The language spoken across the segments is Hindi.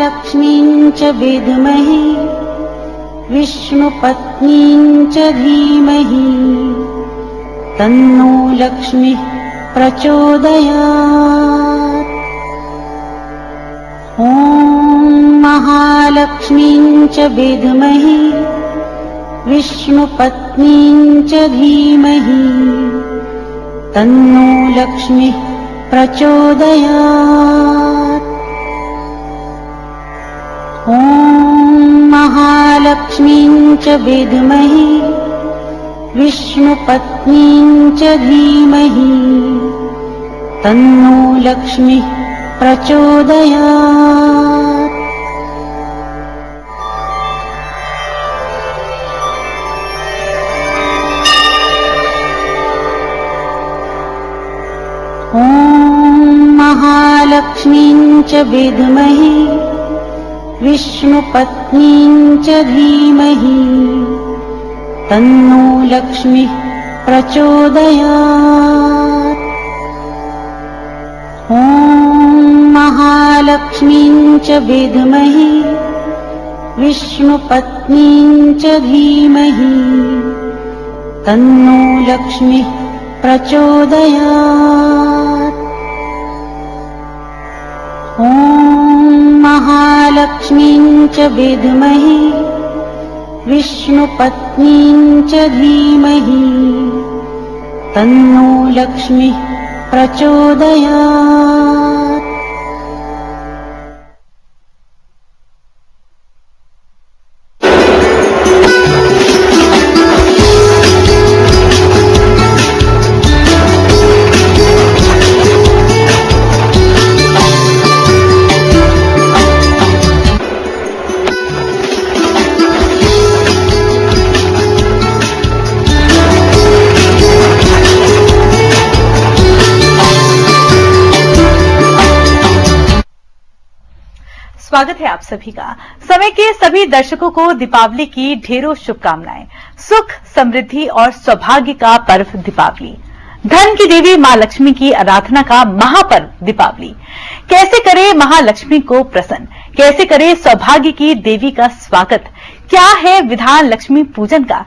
महालक्ष्मीं च विद्महे विष्णुपत्नीं च धीमहि तन्नो लक्ष्मीः प्रचोदयात्। ॐ महालक्ष्मीं च विद्महे विष्णुपत्नीं च धीमहि तन्नो लक्ष्मीः प्रचोदयात्। ॐ महालक्ष्मीं च विद्महे विष्णुपत्नीं च धीमहि तन्नो लक्ष्मीः प्रचोदयात्। ॐ महालक्ष्मीं च विद्महे विष्णुपत्नीं च धीमहि तन्नो लक्ष्मीः प्रचोदयात्। ॐ महालक्ष्मीं च विद्महे विष्णुपत्नीं च धीमहि तन्नो लक्ष्मीः प्रचोदयात्। ॐ महालक्ष्मीं च विद्महे विष्णुपत्नीं च धीमहि तन्नो लक्ष्मीः प्रचोदयात्। स्वागत है आप सभी का। समय के सभी दर्शकों को दीपावली की ढेरों शुभकामनाएं। सुख, समृद्धि और सौभाग्य का पर्व दीपावली, धन की देवी मां लक्ष्मी की आराधना का महापर्व दीपावली। कैसे करें महालक्ष्मी को प्रसन्न, कैसे करें सौभाग्य की देवी का स्वागत, क्या है विधान लक्ष्मी पूजन का,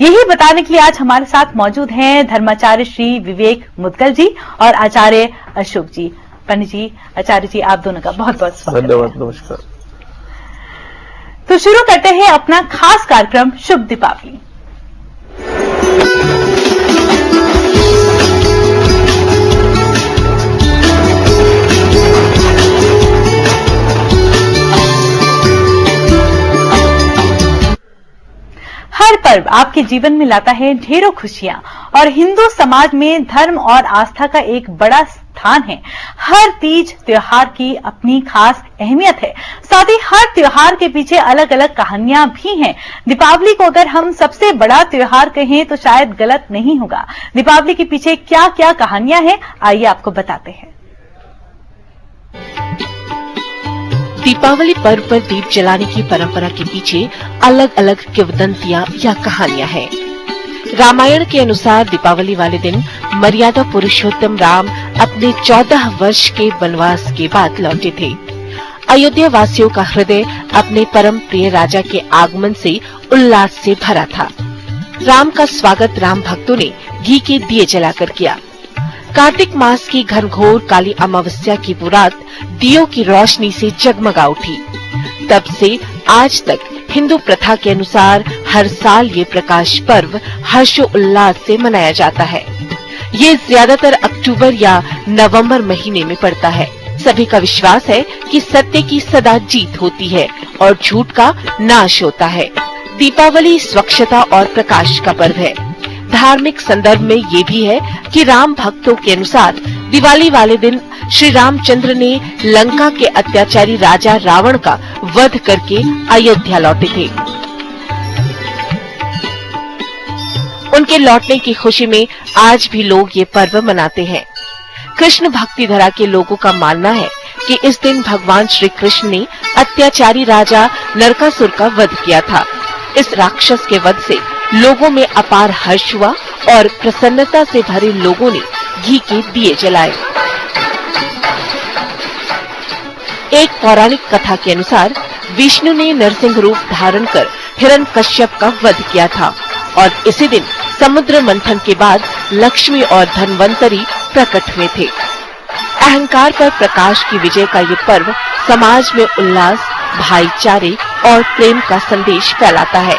यही बताने के लिए आज हमारे साथ मौजूद हैं धर्माचार्य श्री विवेक मुदगल जी और आचार्य अशोक जी। पंडित जी, आचार्य जी, आप दोनों का बहुत बहुत स्वागत। धन्यवाद, नमस्कार। तो शुरू करते हैं अपना खास कार्यक्रम शुभ दीपावली। हर पर्व आपके जीवन में लाता है ढेरों खुशियां और हिंदू समाज में धर्म और आस्था का एक बड़ा स्थान है। हर तीज त्योहार की अपनी खास अहमियत है, साथ ही हर त्योहार के पीछे अलग अलग कहानियां भी हैं। दीपावली को अगर हम सबसे बड़ा त्योहार कहें तो शायद गलत नहीं होगा। दीपावली के पीछे क्या क्या कहानियां हैं, आइए आपको बताते हैं। दीपावली पर्व पर दीप जलाने की परंपरा के पीछे अलग अलग किंवदंतियां या कहानियां हैं। रामायण के अनुसार दीपावली वाले दिन मर्यादा पुरुषोत्तम राम अपने 14 वर्ष के वनवास के बाद लौटे थे। अयोध्या वासियों का हृदय अपने परम प्रिय राजा के आगमन से उल्लास से भरा था। राम का स्वागत राम भक्तों ने घी के दिए जलाकर किया। कार्तिक मास की घनघोर काली अमावस्या की वो रात दियों की रोशनी से जगमगा उठी। तब से आज तक हिंदू प्रथा के अनुसार हर साल ये प्रकाश पर्व हर्षोल्लास से मनाया जाता है। ये ज्यादातर अक्टूबर या नवंबर महीने में पड़ता है। सभी का विश्वास है कि सत्य की सदा जीत होती है और झूठ का नाश होता है। दीपावली स्वच्छता और प्रकाश का पर्व है। धार्मिक संदर्भ में ये भी है कि राम भक्तों के अनुसार दिवाली वाले दिन श्री रामचंद्र ने लंका के अत्याचारी राजा रावण का वध करके अयोध्या लौटे थे। उनके लौटने की खुशी में आज भी लोग ये पर्व मनाते हैं। कृष्ण भक्ति धरा के लोगों का मानना है कि इस दिन भगवान श्री कृष्ण ने अत्याचारी राजा नरकासुर का वध किया था। इस राक्षस के वध से लोगों में अपार हर्ष हुआ और प्रसन्नता से भरे लोगों ने घी के दिए जलाए। एक पौराणिक कथा के अनुसार विष्णु ने नरसिंह रूप धारण कर हिरण्यकश्यप का वध किया था और इसी दिन समुद्र मंथन के बाद लक्ष्मी और धनवंतरी प्रकट हुए थे। अहंकार पर प्रकाश की विजय का ये पर्व समाज में उल्लास, भाईचारे और प्रेम का संदेश फैलाता है।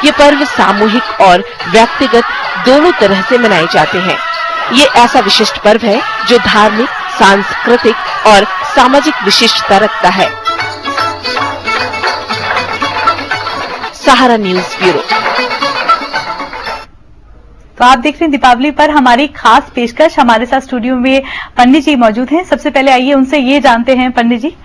ये पर्व सामूहिक और व्यक्तिगत दोनों तरह से मनाए जाते हैं। ये ऐसा विशिष्ट पर्व है जो धार्मिक, सांस्कृतिक और सामाजिक विशिष्टता रखता है। सहारा न्यूज ब्यूरो। तो आप देख रहे हैं दीपावली पर हमारी खास पेशकश। हमारे साथ स्टूडियो में पंडित जी मौजूद हैं। सबसे पहले आइए उनसे ये जानते हैं पंडित जी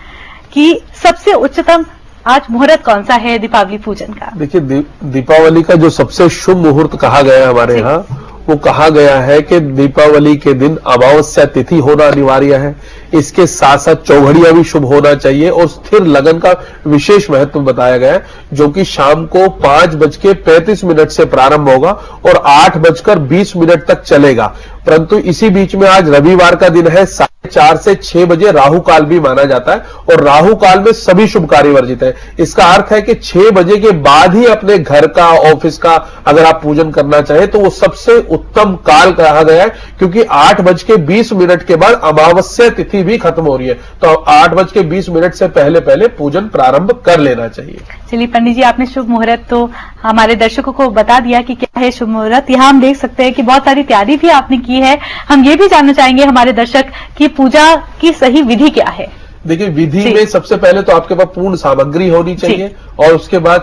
कि सबसे उच्चतम आज मुहूर्त कौन सा है दीपावली पूजन का? देखिए, दीपावली का जो सबसे शुभ मुहूर्त कहा गया है हमारे यहाँ, वो कहा गया है कि दीपावली के दिन अमावस्या तिथि होना अनिवार्य है। इसके साथ साथ चौघड़िया भी शुभ होना चाहिए और स्थिर लगन का विशेष महत्व बताया गया है, जो कि शाम को 5:35 से प्रारंभ होगा और 8:20 तक चलेगा। परंतु इसी बीच में आज रविवार का दिन है, 4:30 से 6 बजे राहु काल भी माना जाता है और राहु काल में सभी शुभ कार्य वर्जित है। इसका अर्थ है कि 6 बजे के बाद ही अपने घर का, ऑफिस का अगर आप पूजन करना चाहें तो वो सबसे उत्तम काल कहा गया है, क्योंकि 8:20 के बाद अमावस्या तिथि भी खत्म हो रही है। तो 8:20 से पहले पहले पूजन प्रारंभ कर लेना चाहिए। चलिए पंडित जी, आपने शुभ मुहूर्त तो हमारे दर्शकों को बता दिया कि क्या है शुभ मुहूर्त। यहाँ हम देख सकते हैं कि बहुत सारी तैयारी भी आपने की है। हम ये भी जानना चाहेंगे हमारे दर्शक की पूजा की सही विधि क्या है? देखिए, विधि में सबसे पहले तो आपके पास पूर्ण सामग्री होनी चाहिए और उसके बाद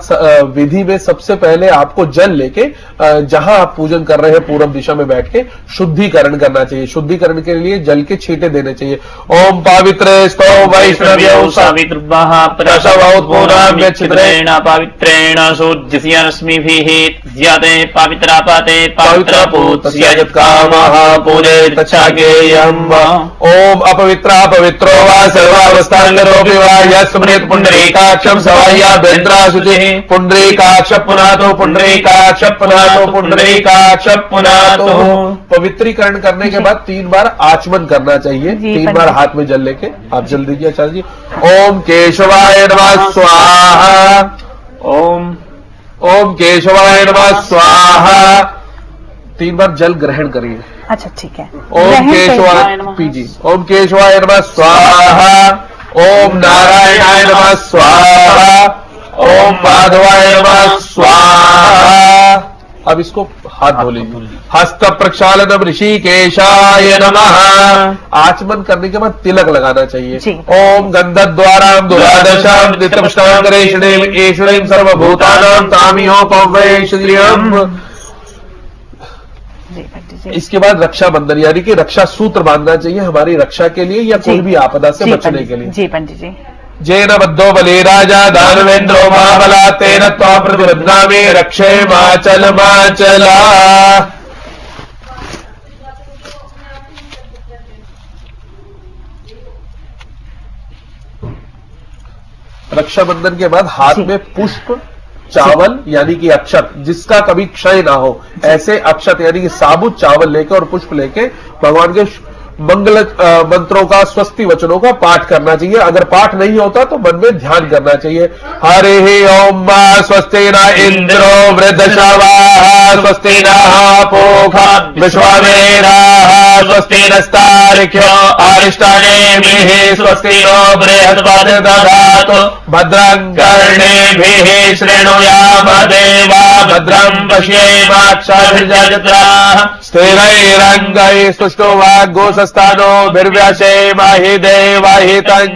विधि में सबसे पहले आपको जल लेके जहां आप पूजन कर रहे हैं पूर्व दिशा में बैठ के शुद्धिकरण करना चाहिए। शुद्धिकरण के लिए जल के छींटे देने चाहिए। ओम पवित्रे स्तो वैष्णव्यौ सावित्रुभः प्रसवोत्पूर्णाभ्य छिद्रेण पवित्रेण सूर्यस्मिभिः ज्याते पवित्रापाते पवित्रपूतस्य यत्कामः पूजयेत् तच्छाकेयम्। ओम अपवित्रा पवित्रो वा सर्वावस्थांगरोऽपि वा यस्मृत् पुण्डरीकाक्षं सवाह्याभ्यन्तरा शुचिः पुण्डरीकाक्ष पुनातो पुण्डरीकाक्ष पुनातो पुण्डरीकाक्ष पुनातो। पवित्रीकरण करने के बाद 3 बार आचमन करना चाहिए। 3 बार हाथ में जल लेके आप जल दीजिए आचार्य जी। ओम केशवाय नमः स्वाहा। ओम केशवाय नमः स्वाहा। 3 बार जल ग्रहण करिए। अच्छा, ठीक है। ओम केशवाय पीजी। ओम केशवाय नमः स्वाहा। ओम नारायणाय नमः स्वाहा। ओम माधवाय नमः स्वाहा। अब इसको हाथ धो लीजिए। हस्त प्रक्षालनम ऋषिकेशाय नमः। आचमन करने के बाद तिलक लगाना चाहिए। ओम गंधद्वाराम दुरादशाम दितमष्टांगरेषणीम ईश्वरीम सर्वभूतानां तामियोपवैश्रियम्। इसके बाद रक्षाबंधन यानी कि रक्षा सूत्र बांधना चाहिए हमारी रक्षा के लिए या कोई भी आपदा से बचने के लिए। जी पंडित जी। जेन बद्धो बले राजा दानवेंद्रो महाबला तेन त्वा प्रतिबध्नामि रक्षे माचल माचला। रक्षाबंधन के बाद हाथ में पुष्प, चावल यानी कि अक्षत, जिसका कभी क्षय ना हो, ऐसे अक्षत यानी कि साबुत चावल लेके और पुष्प लेके भगवान के मंगल मंत्रों का, स्वस्ति वचनों का पाठ करना चाहिए। अगर पाठ नहीं होता तो मन में ध्यान करना चाहिए। हरि ओम स्वस्ति न इंद्रो वृद्धश्रवाः स्वस्ति नः पूषा विश्ववेदाः स्वस्ति नस्तार्क्ष्यो अरिष्टानेमिः स्वस्ति नो बृहस्पतिर्दधातु भद्रं कर्णेभिः शृणुयाम देवा भद्रं पश्येमाक्षभिर्यजत्राः स्थिरैरङ्गैः सुष्ठुवाग्गोसस्तानो भिर्व्यसेमहि देवहितं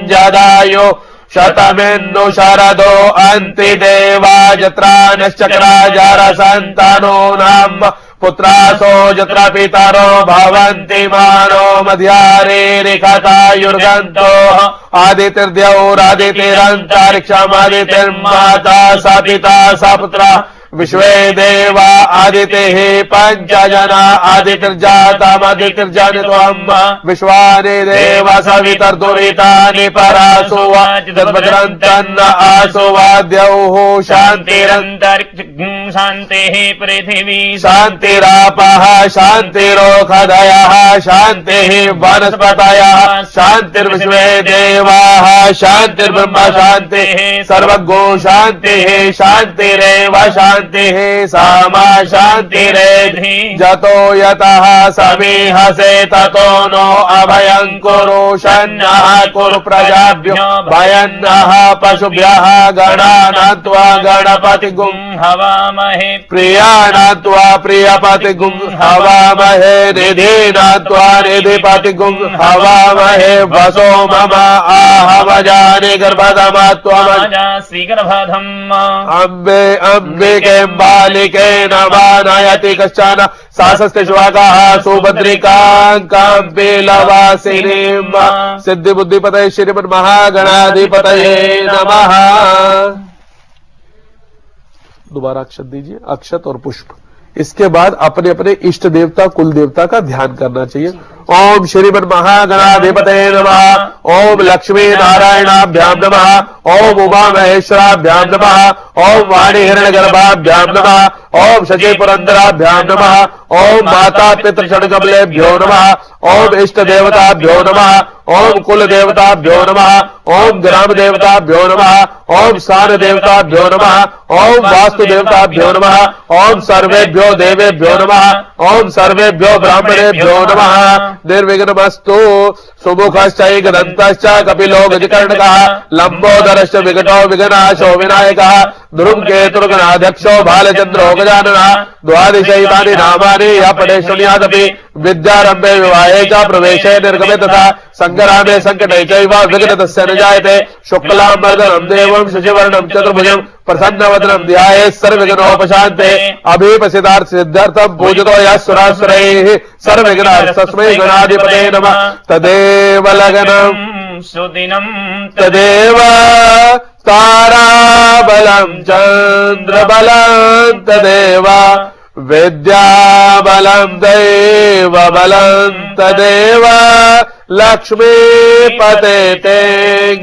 शतमिन्दु शरदो अन्ति देवा जत्रा नश्चक्रा जरसन्तानो नाम पुत्रासो जत्र पितरो भवन्ति मानो मध्यारेरिखतायुर्गन्तो आदितिर्द्यौरादितिरन्तरिक्षमादितिर्माता स पिता स पुत्रः विश्वे देवा आदितिः पंचजना आदितिर्जातमदितिर्जनित्वम् विश्वानि देव सवितर्दुरितानि परासो तद्भद्रन्तन्न आसो वाद्यौः शान्तिरन्तरिक्षं शान्तिः पृथिवी शान्तिरापः शान्तिरोषधयः शान्तिः वनस्पतयः शान्तिर्विश्वे देवाः शान्तिर्ब्रह्म शान्तिः सर्वगो शान्तिः शान्तिरेव शान्तिः सामा शान्तिरेधि जतो यतः समीहसे ततो नो अभयं कुरु शन्नः कुरु प्रजाभ्यो भयन्नः पशुभ्यः गणानात्वा गणपतिगुं हवामहे प्रियाणात्वा प्रियपतिगुं हवामहे निधीनात्वा निधिपतिगुं हवामहे वसो मम आहवजानि गर्भदमात्वमजा श्रीगर्भधम् अम्बे अम्बिके बालिके नवानयति कश्चन सासस्ते श्वाकाः सुभद्रिकां लवासिनीं सिद्धि बुद्धिपतये श्रीमन्महागणाधिपतये नमः। दोबारा अक्षत दीजिए, अक्षत और पुष्प। इसके बाद अपने अपने इष्ट देवता कुल देवता का ध्यान करना चाहिए। ओम श्रीमन्महागणाधिपतये नमः। ओम लक्ष्मी नारायणाभ्यां नमः। ओम उमा महेश्वराभ्यां नमः। ओम वाणी हिरण्यगर्भाभ्यां नमः। ओम शचि पुरंदराभ्यां नमः। ओम माता पितृषड्कमलेभ्यो नमः। ओम इष्ट देवताभ्यो नमः। ओम कुल देवताभ्यो नमः। ओम ग्राम देवताभ्यो नमः। ओम स्थान देवताभ्यो नमः। ओम वास्तु देवताभ्यो नमः। ओम सर्वेभ्यो देवेभ्यो नमः। ओम सर्वेभ्यो ब्राह्मणेभ्यो नमः। निर्विघ्नमस्तु। सुमुखश्चैकदन्तश्च कपिलो गजकर्णकः लंबोदरश्च विकटो विघ्नाशो विनायकः धृमकेतुर्गणाध्यक्षो बालचन्द्रो गजाननः द्वादशैतानि नामानि यः पठेत् शृणुयादपि विद्यारम्भे विवाहे च प्रवेशे निर्गमे तथा सङ्ग्रामे सङ्कटे चैव विघ्नतस्य न जायते। शुक्लाम्बरधरं देवं शशिवर्णं चतुर्भुजं प्रसन्नवदनं ध्यायेत् सर्वविघ्नोपशान्ते। अभीप्सितार्थ सिद्ध्यर्थं पूजितो यः सुरासुरैः सर्वविघ्नार्थ तस्मै गणाधिपतये नमः। तदेव लग्नं सुदिनं तदेव ताराबलं चन्द्रबलं तदेव विद्याबलं दैवबलं तदेव लक्ष्मीपते ते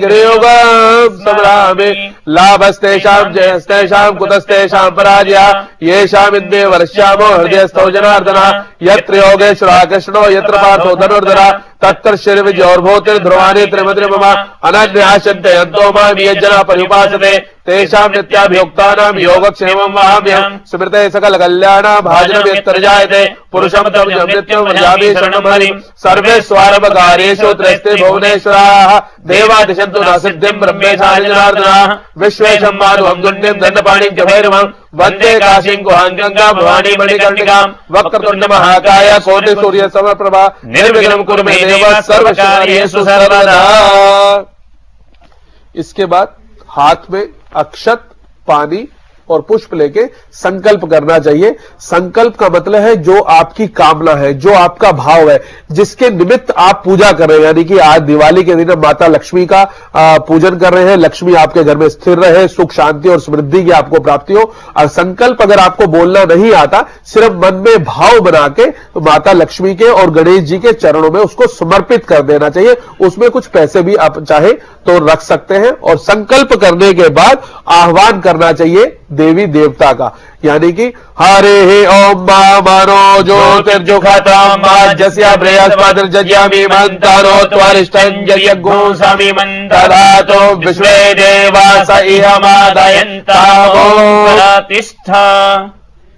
गृयुगं संभ्रामि। लाभस्तेषां जयस्तेषां कुतस्तेषां पराजयः येषामिन्द्रे वर्ष्यामो हृदयस्थौ जनार्दनः। यत्र योगेश्वरः कृष्णो यत्र पार्थो धनुर्धरः तत्र श्रीर्विजयोर्भूतिर्ध्रुवाणि त्रिमद्रि मम अनन्याः चिन्तयन्तो मां ये जनाः पर्युपासते तेषां नित्याभियुक्तानां योगक्षेमं वहाम्यहं। स्मृते सकल कल्याणां भाजनं यत्र जायते पुरुषं तं नित्यं भजामि शरणं हरिं। सर्वे स्वारम्भकार्येषु त्रयस्ते भुवनेश्वराः देवा दिशन्तु न सिद्धिं ब्रह्मेशानि जनार्दनाः। विश्वेशं माधवं दुण्यं दण्डपाणिं च भैरवं वन्दे काशीं गुहां गंगा भवानी मणिकर्णिकां। वक्रतुण्ड महाकाय कोटि सूर्य समप्रभा निर्विघ्नं कुरु मे देव सर्वकार्येषु सर्वदा। इसके बाद हाथ में अक्षत पानी और पुष्प लेके संकल्प करना चाहिए। संकल्प का मतलब है जो आपकी कामना है, जो आपका भाव है, जिसके निमित्त आप पूजा कर रहे हैं। यानी कि आज दिवाली के दिन माता लक्ष्मी का पूजन कर रहे हैं, लक्ष्मी आपके घर में स्थिर रहे, सुख शांति और समृद्धि की आपको प्राप्ति हो। और संकल्प अगर आपको बोलना नहीं आता, सिर्फ मन में भाव बना के तो माता लक्ष्मी के और गणेश जी के चरणों में उसको समर्पित कर देना चाहिए। उसमें कुछ पैसे भी आप चाहे तो रख सकते हैं। और संकल्प करने के बाद आह्वान करना चाहिए देवी देवता का, यानी कि हरे ओम मनो ज्योतिर्जुखतमाज्यस्य बृहस्पतिर्जज्ञामि मंतरो त्वरिष्ठं यज्ञो सामि मंतरातो विश्वे देवास इहमादयन्तामो प्रतिष्ठा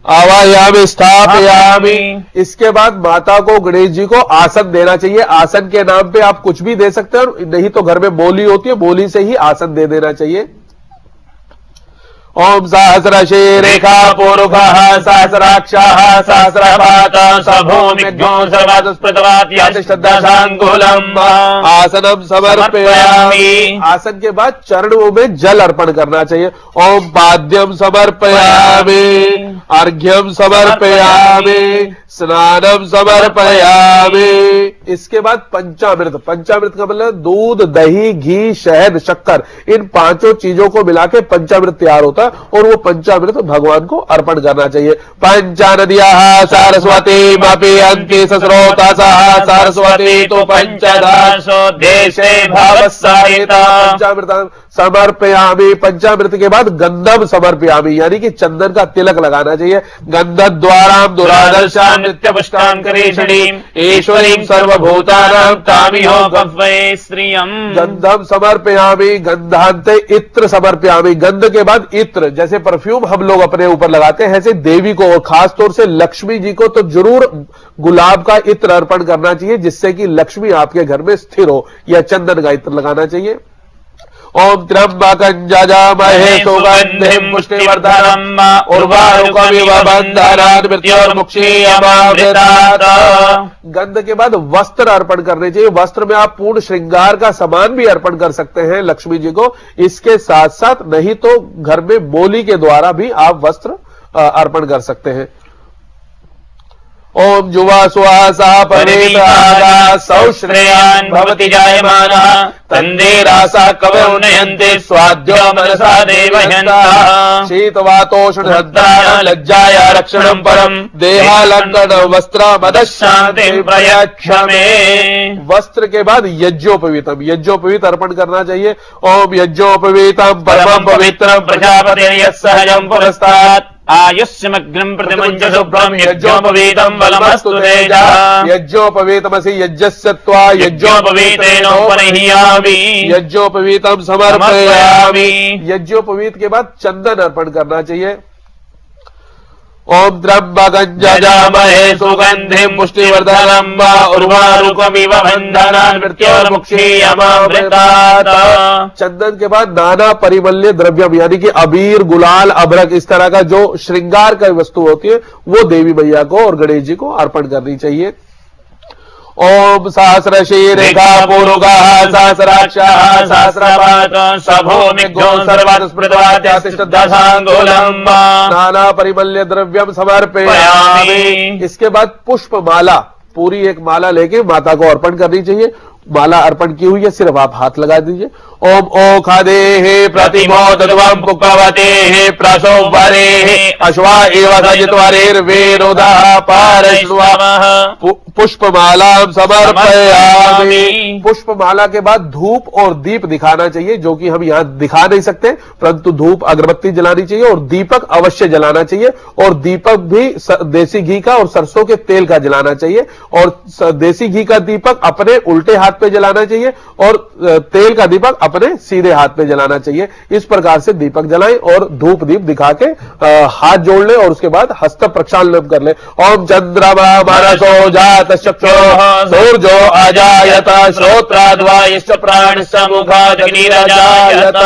आवायामि स्थापयामि। इसके बाद माता को गणेश जी को आसन देना चाहिए। आसन के नाम पे आप कुछ भी दे सकते हैं, नहीं तो घर में बोली होती है, बोली से ही आसन दे देना चाहिए। ओम सहस्रशीरेखा पूर्वः सहस्राक्षः सहस्रपातः सभूमिज्ञो सर्वादस्पृतवात्यातिष्ठदशाङ्गुलम् आसनं समर्पयामि। आसन के बाद चरणों में जल अर्पण करना चाहिए। ओम पाद्यम समर्पयामि, अर्घ्यम समर्पयामि, स्नानम समर्पयामि। इसके बाद पंचामृत। पंचामृत का मतलब दूध, दही, घी, शहद, शक्कर, इन पांचों चीजों को मिला के पंचामृत तैयार होता है। होगा और वो पंचामृत भगवान को अर्पण करना चाहिए। पंचा नद्याः सरस्वती मपियन्ति सस्रोतासः सरस्वती तो पंचदासो देशे भवस्सारिता। पंचामृत समर्पयामि, पंचामृत के बाद गंधम समर्पयामि यानी कि चंदन का तिलक लगाना चाहिए। गंधद्वारां दुरादर्शां नित्यपुष्टां करीषणीं ईश्वरीं सर्वभूतानां तामिहो गव्ये श्रियम्। गंधम समर्पयामि, गंधान्ते इत्र समर्पयामि, गंध के बाद इत्र, जैसे परफ्यूम हम लोग अपने ऊपर लगाते हैं ऐसे देवी को और खासतौर से लक्ष्मी जी को तो जरूर गुलाब का इत्र अर्पण करना चाहिए जिससे कि लक्ष्मी आपके घर में स्थिर हो, या चंदन का इत्र लगाना चाहिए। ओम त्र्यंबकं यजामहे सुगंधिं पुष्टिवर्धनम् उर्वारुकमिव बन्धनान् मृत्योर्मुक्षीयमामृतात्। गंध के बाद वस्त्र अर्पण करने चाहिए। वस्त्र में आप पूर्ण श्रृंगार का सामान भी अर्पण कर सकते हैं लक्ष्मी जी को। इसके साथ साथ नहीं तो घर में मोली के द्वारा भी आप वस्त्र अर्पण कर सकते हैं। ओम जुवा सुहासा परिवेदागा सौश्रेयान् भवति जायमानः तन्देरासा कवयो नयन्ते स्वाद्यो मनसा देवह्यन्तः। शीतवातोष्णभद्राय लज्जाय रक्षणं परं देहालङ्कन वस्त्रमदशान्तिं प्रयच्छमे। वस्त्र के बाद यज्ञोपवीतम, यज्ञोपवीत अर्पण करना चाहिए। ओम यज्ञोपवीतम परमं पवित्रं प्रजापते सहजं पुरस्तात् आयुष्यमग्निं प्रतिमुञ्च शुभ्रं यज्ञोपवीतं बलमस्तु तेजः। यज्ञोपवीतमसि यज्ञस्य त्वा यज्ञोपवीतेनोपनिह्यामि यज्ञोपवीतं समर्पयामि। यज्ञोपवीत के बाद चंदन अर्पण करना चाहिए। ओम त्र्यंबकं यजामहे सुगंधिं पुष्टिवर्धनम् उर्वारुकमिव बन्धनान् मृत्योर्मुक्षीयमामृतात्। चंदन के बाद नाना परिमल्य द्रव्यम यानी कि अबीर, गुलाल, अभ्रक, इस तरह का जो श्रृंगार का वस्तु होती है वो देवी मैया को और गणेश जी को अर्पण करनी चाहिए। ओम सहस्रशीरेखा पूरुगाः सहस्राक्षाः सहस्रपाद सभूमिघ्नो सर्वात्स्मृतवाद्यातिष्ठदासाङ्गुलम् नाना परिमल्य द्रव्यम समर्पयामि। इसके बाद पुष्पमाला, पूरी एक माला लेके माता को अर्पण करनी चाहिए। माला अर्पण की हुई है, सिर्फ आप हाथ लगा दीजिए। ओम ओखादेः प्रतिमोदध्वं पुष्पवतेः प्रसोवरेः अश्वा एव सजित्वरेर्वेरोदः पारश्वमः। पुष्पमालां समर्पयामि। पुष्पमाला के बाद धूप और दीप दिखाना चाहिए, जो कि हम यहाँ दिखा नहीं सकते, परंतु धूप अगरबत्ती जलानी चाहिए और दीपक अवश्य जलाना चाहिए। और दीपक भी देसी घी का और सरसों के तेल का जलाना चाहिए। और देसी घी का दीपक अपने उल्टे हाथ पे जलाना चाहिए और तेल का दीपक अपने सीधे हाथ पे जलाना चाहिए। इस प्रकार से दीपक जलाएं और धूप दीप दिखा के हाथ जोड़ ले और उसके बाद हस्त प्रक्षालन कर ले। ओम चंद्रमा मनसो जात चक्षुः सूर्यो अजायत श्रोत्राद्वायुश्च प्राणश्च मुखादग्निरजायत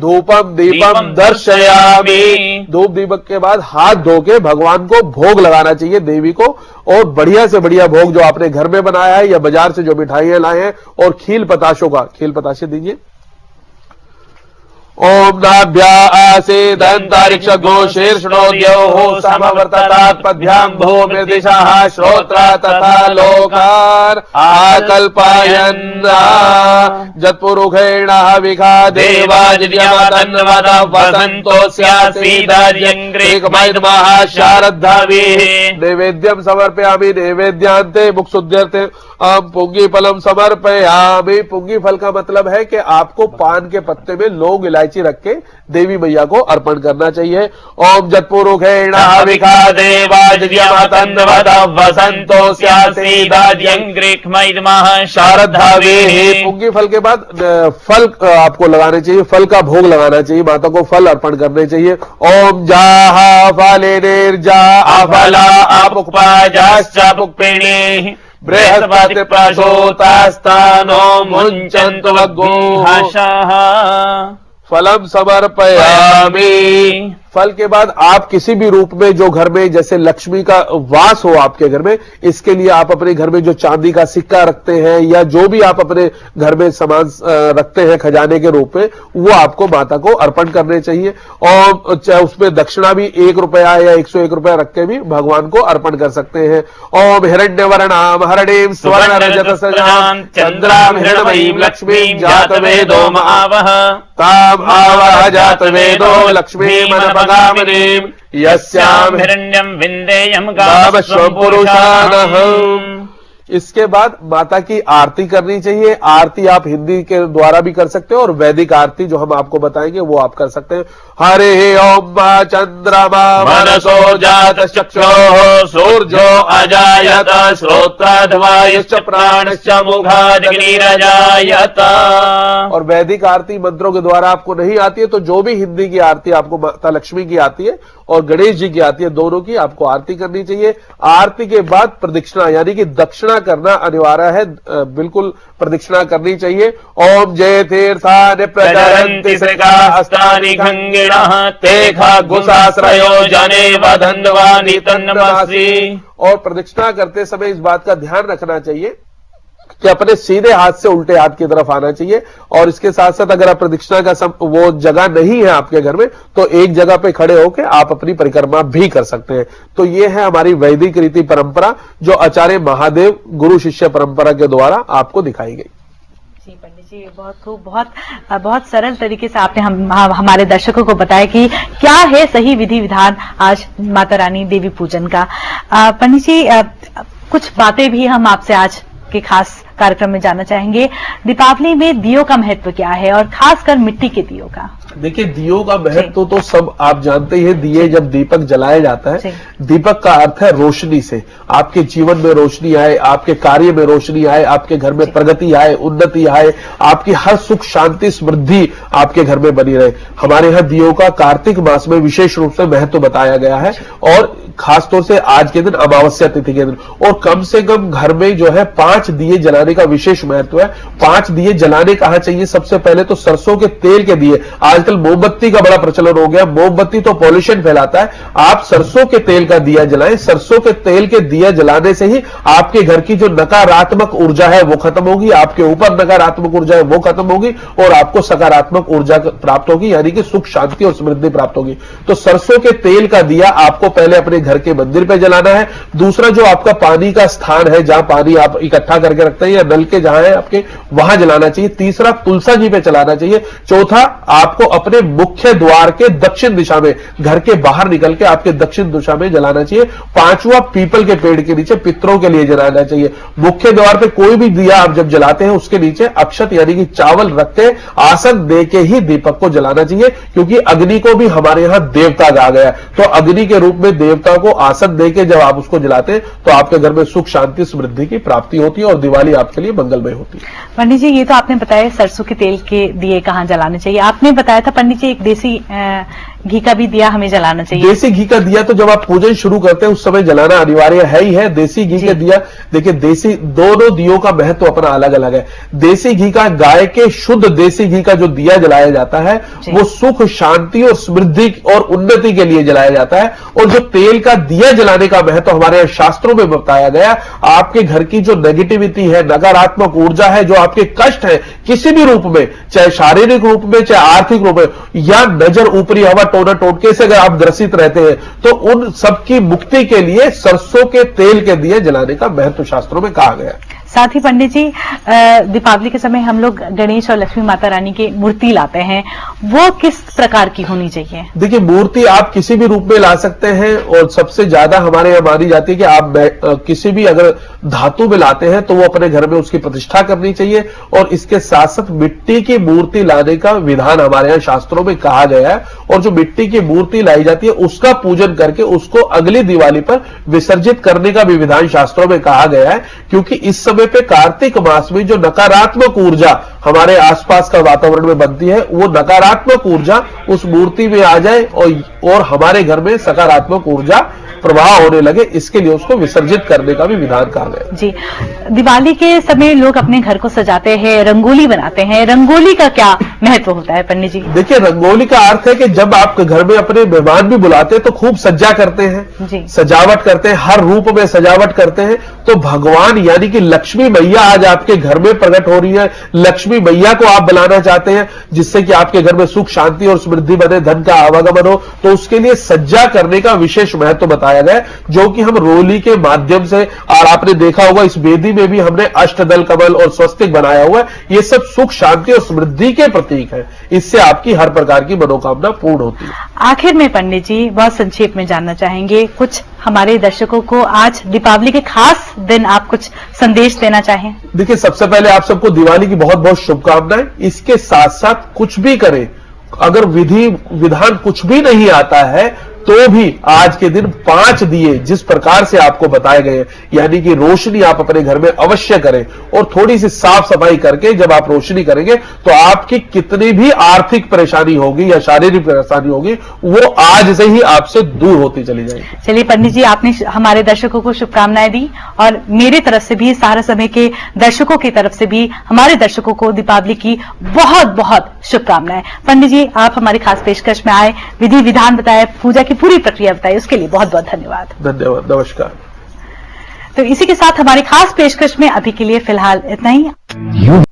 धूपम दीपम दर्शयामि। धूप दीपक के बाद हाथ धो के भगवान को भोग लगाना चाहिए, देवी को। और बढ़िया से बढ़िया भोग जो आपने घर में बनाया है या बाजार से जो मिठाइयां लाए हैं, और खील पताशों का खील पताशे दीजिए। ओम नाभ्या आसीदंतरिक्ष घोषीर्षणोद्योः समवर्ततात्पद्भ्यां भूमिर्दिशः श्रोत्रा तथा लोकान् आकल्पयन् जत्पुरुषेण विखा देवाज्यमतन्वद वसन्तोऽस्यासीदार्यङ्ग्रीकमैर्मः शारद्धाभिः। नैवेद्यं समर्पयामि। नैवेद्यान्ते मुखशुद्ध्यर्थे पुंगी फलम समर्पयामि। पुंगी फल का मतलब है कि आपको पान के पत्ते में लौंग इलायची रख के देवी मैया को अर्पण करना चाहिए। ओम जत्पुरुषेण विखा देवाज्यमतन्वद वसन्तोऽस्यासीदार्यङ्ग्रीकमैर्मः शारद्धाभिः। पुंगी फल के बाद फल आपको लगाने चाहिए, फल का भोग लगाना चाहिए, माता को फल अर्पण करने चाहिए। ओम जाहा फले निर्जा अफला अपुक्पाजाश्च पुक्पिणीः बृहस्पति प्रसोतास्तानो मुञ्चन्तु वग्गुहाशाः। फलम समर्पयामि। फल के बाद आप किसी भी रूप में जो घर में जैसे लक्ष्मी का वास हो आपके घर में, इसके लिए आप अपने घर में जो चांदी का सिक्का रखते हैं या जो भी आप अपने घर में सामान रखते हैं खजाने के रूप में, वो आपको माता को अर्पण करने चाहिए। और चाहे उसमें दक्षिणा भी 1 रुपया या 101 रुपया रख के भी भगवान को अर्पण कर सकते हैं। ओम हिरण्यवर्णाम हरणीम स्वर्ण रजत सजाम चंद्राम हिरण्मयीम लक्ष्मीम जातवेदो महावह। ताम आवाह जात वेदो लक्ष्मी मनपगामिनीम यस्याम हिरण्यम विंदेयम गावस्वं पुरुषानहम्। इसके बाद माता की आरती करनी चाहिए। आरती आप हिंदी के द्वारा भी कर सकते हो और वैदिक आरती जो हम आपको बताएंगे वो आप कर सकते हैं। हरे ओम मा चंद्रमा मनसो जात चक्षुः सूर्यो अजायत श्रोत्राद्वायुश्च प्राणश्च मुखादग्निरजायत। और वैदिक आरती मंत्रों के द्वारा आपको नहीं आती है तो जो भी हिंदी की आरती आपको माता लक्ष्मी की आती है और गणेश जी की आती है, दोनों की आपको आरती करनी चाहिए। आरती के बाद प्रदक्षिणा यानी कि दक्षिणा करना अनिवार्य है, बिल्कुल प्रदक्षिणा करनी चाहिए। ओम जय तीर्थानि प्रचरन्ति श्रीकास्तानि गंगिणः ते खगुसाश्रयो जने वदन्वानि तन्नमसि। और प्रदक्षिणा करते समय इस बात का ध्यान रखना चाहिए कि अपने सीधे हाथ से उल्टे हाथ की तरफ आना चाहिए। और इसके साथ साथ अगर आप प्रदक्षिणा का वो जगह नहीं है आपके घर में तो एक जगह पे खड़े होकर आप अपनी परिक्रमा भी कर सकते हैं। तो ये है हमारी वैदिक रीति परंपरा जो आचार्य महादेव गुरु शिष्य परंपरा के द्वारा आपको दिखाई गई। जी पंडित जी, बहुत खूब, बहुत सरल तरीके से आपने हमारे दर्शकों को बताया कि क्या है सही विधि विधान आज माता रानी देवी पूजन का। पंडित जी, कुछ बातें भी हम आपसे आज के खास कार्यक्रम में जानना चाहेंगे। दीपावली में दियों का महत्व क्या है और खासकर मिट्टी के दियों का? देखिए, दियों का महत्व तो सब आप जानते ही हैं। दिए जब दीपक जलाया जाता है, दीपक का अर्थ है रोशनी से। आपके जीवन में रोशनी आए, आपके कार्य में रोशनी आए, आपके घर में प्रगति आए, उन्नति आए, आपकी हर सुख शांति समृद्धि आपके घर में बनी रहे। हमारे यहाँ दियों का कार्तिक मास में विशेष रूप से महत्व बताया गया है और खासतौर से आज के दिन अमावस्या तिथि के दिन। और कम से कम घर में जो है 5 दिए जलाने का विशेष महत्व है। 5 दिए जलाने कहाँ चाहिए? सबसे पहले तो सरसों के तेल के दिए। आजकल मोमबत्ती का बड़ा प्रचलन हो गया। मोमबत्ती तो पॉल्यूशन फैलाता है। आप सरसों के तेल का दिया जलाएं। सरसों के तेल के दिया जलाने से ही आपके घर की जो नकारात्मक ऊर्जा है वो खत्म होगी, आपके ऊपर नकारात्मक ऊर्जा है वो खत्म होगी और आपको सकारात्मक ऊर्जा प्राप्त होगी, यानी कि सुख शांति और समृद्धि प्राप्त होगी। तो सरसों के तेल का दिया आपको पहले अपने घर के मंदिर पे जलाना है। दूसरा, जो आपका पानी का स्थान है जहां पानी आप इकट्ठा करके रखते हैं या नल के जहां है आपके, वहां जलाना चाहिए। तीसरा, तुलसा जी पे जलाना चाहिए। चौथा, आपको अपने मुख्य द्वार के दक्षिण दिशा में, घर के बाहर निकल के आपके दक्षिण दिशा में जलाना चाहिए। पांचवा, पीपल के पेड़ के नीचे पितरों के लिए जलाना चाहिए। मुख्य द्वार पे कोई भी दिया आप जब जलाते हैं उसके नीचे अक्षत यानी कि चावल रख के आसन दे के ही दीपक को जलाना चाहिए, क्योंकि अग्नि को भी हमारे यहां देवता कहा गया है। तो अग्नि के रूप में देवता को आसन दे के जब आप उसको जलाते हैं तो आपके घर में सुख शांति समृद्धि की प्राप्ति होती है और दिवाली आपके लिए मंगलमय होती है। पंडित जी, ये तो आपने बताया सरसों के तेल के दिए कहाँ जलाने चाहिए। आपने बताया था पंडित जी एक देसी घी का भी दिया हमें जलाना चाहिए। देसी घी का दिया तो जब आप पूजन शुरू करते हैं उस समय जलाना अनिवार्य है ही है। देसी घी का दिया, देखिए देसी, दोनों दियों का महत्व अपना अलग अलग है। देसी घी का, गाय के शुद्ध देसी घी का जो दिया जलाया जाता है वो सुख शांति और समृद्धि और उन्नति के लिए जलाया जाता है। और जो तेल का दिया जलाने का महत्व हमारे शास्त्रों में बताया गया, आपके घर की जो नेगेटिविटी है, नकारात्मक ऊर्जा है, जो आपके कष्ट है किसी भी रूप में, चाहे शारीरिक रूप में चाहे आर्थिक रूप में या नजर ऊपरी हवा टोना टोटके से अगर आप ग्रसित रहते हैं तो उन सबकी मुक्ति के लिए सरसों के तेल के दिए जलाने का महत्व शास्त्रों में कहा गया। साथ ही पंडित जी, दीपावली के समय हम लोग गणेश और लक्ष्मी माता रानी की मूर्ति लाते हैं, वो किस प्रकार की होनी चाहिए? देखिए, मूर्ति आप किसी भी रूप में ला सकते हैं और सबसे ज्यादा हमारे यहाँ मानी जाती है कि आप किसी भी अगर धातु में लाते हैं तो वो अपने घर में उसकी प्रतिष्ठा करनी चाहिए। और इसके साथ साथ मिट्टी की मूर्ति लाने का विधान हमारे यहाँ शास्त्रों में कहा गया है। और जो मिट्टी की मूर्ति लाई जाती है उसका पूजन करके उसको अगली दिवाली पर विसर्जित करने का भी विधान शास्त्रों में कहा गया है, क्योंकि इस समय पे कार्तिक मास में जो नकारात्मक ऊर्जा हमारे आसपास का वातावरण में बनती है वो नकारात्मक ऊर्जा उस मूर्ति में आ जाए और हमारे घर में सकारात्मक ऊर्जा प्रवाह होने लगे, इसके लिए उसको विसर्जित करने का भी विधान कहा गया। जी, दिवाली के समय लोग अपने घर को सजाते हैं, रंगोली बनाते हैं। रंगोली का क्या महत्व होता है पंडित जी? देखिए, रंगोली का अर्थ है कि जब आप घर में अपने मेहमान भी बुलाते हैं तो खूब सज्जा करते हैं जी, सजावट करते हैं, हर रूप में सजावट करते हैं। तो भगवान यानी कि लक्ष्मी मैया आज आपके घर में प्रकट हो रही है। लक्ष्मी मैया को आप बुलाना चाहते हैं जिससे कि आपके घर में सुख शांति और समृद्धि बने, धन का आवागमन हो, तो उसके लिए सज्जा करने का विशेष महत्व बताया दिखाया गया है, जो कि हम रोली के माध्यम से, और आपने देखा होगा इस वेदी में भी हमने अष्टदल कमल और स्वस्तिक बनाया हुआ है। ये सब सुख, शांति और समृद्धि के प्रतीक है। इससे आपकी हर प्रकार की मनोकामना पूर्ण होती है। आखिर में पंडित जी बहुत संक्षेप में जानना चाहेंगे, कुछ हमारे दर्शकों को आज दीपावली के खास दिन आप कुछ संदेश देना चाहें? देखिए, सबसे पहले आप सबको दिवाली की बहुत बहुत शुभकामनाएं। इसके साथ साथ कुछ भी करें, अगर विधि विधान कुछ भी नहीं आता है तो भी आज के दिन 5 दिए जिस प्रकार से आपको बताए गए, यानी कि रोशनी आप अपने घर में अवश्य करें, और थोड़ी सी साफ सफाई करके जब आप रोशनी करेंगे तो आपकी कितनी भी आर्थिक परेशानी होगी या शारीरिक परेशानी होगी वो आज से ही आपसे दूर होती चली जाएगी। चलिए पंडित जी, आपने हमारे दर्शकों को शुभकामनाएं दी और मेरी तरफ से भी, सहारा समय के दर्शकों की तरफ से भी हमारे दर्शकों को दीपावली की बहुत बहुत शुभकामनाएं। पंडित जी, आप हमारी खास पेशकश में आए, विधि विधान बताए, पूजा की पूरी प्रक्रिया बताई, उसके लिए बहुत बहुत धन्यवाद। धन्यवाद, नमस्कार। तो इसी के साथ हमारी खास पेशकश में अभी के लिए फिलहाल इतना ही। You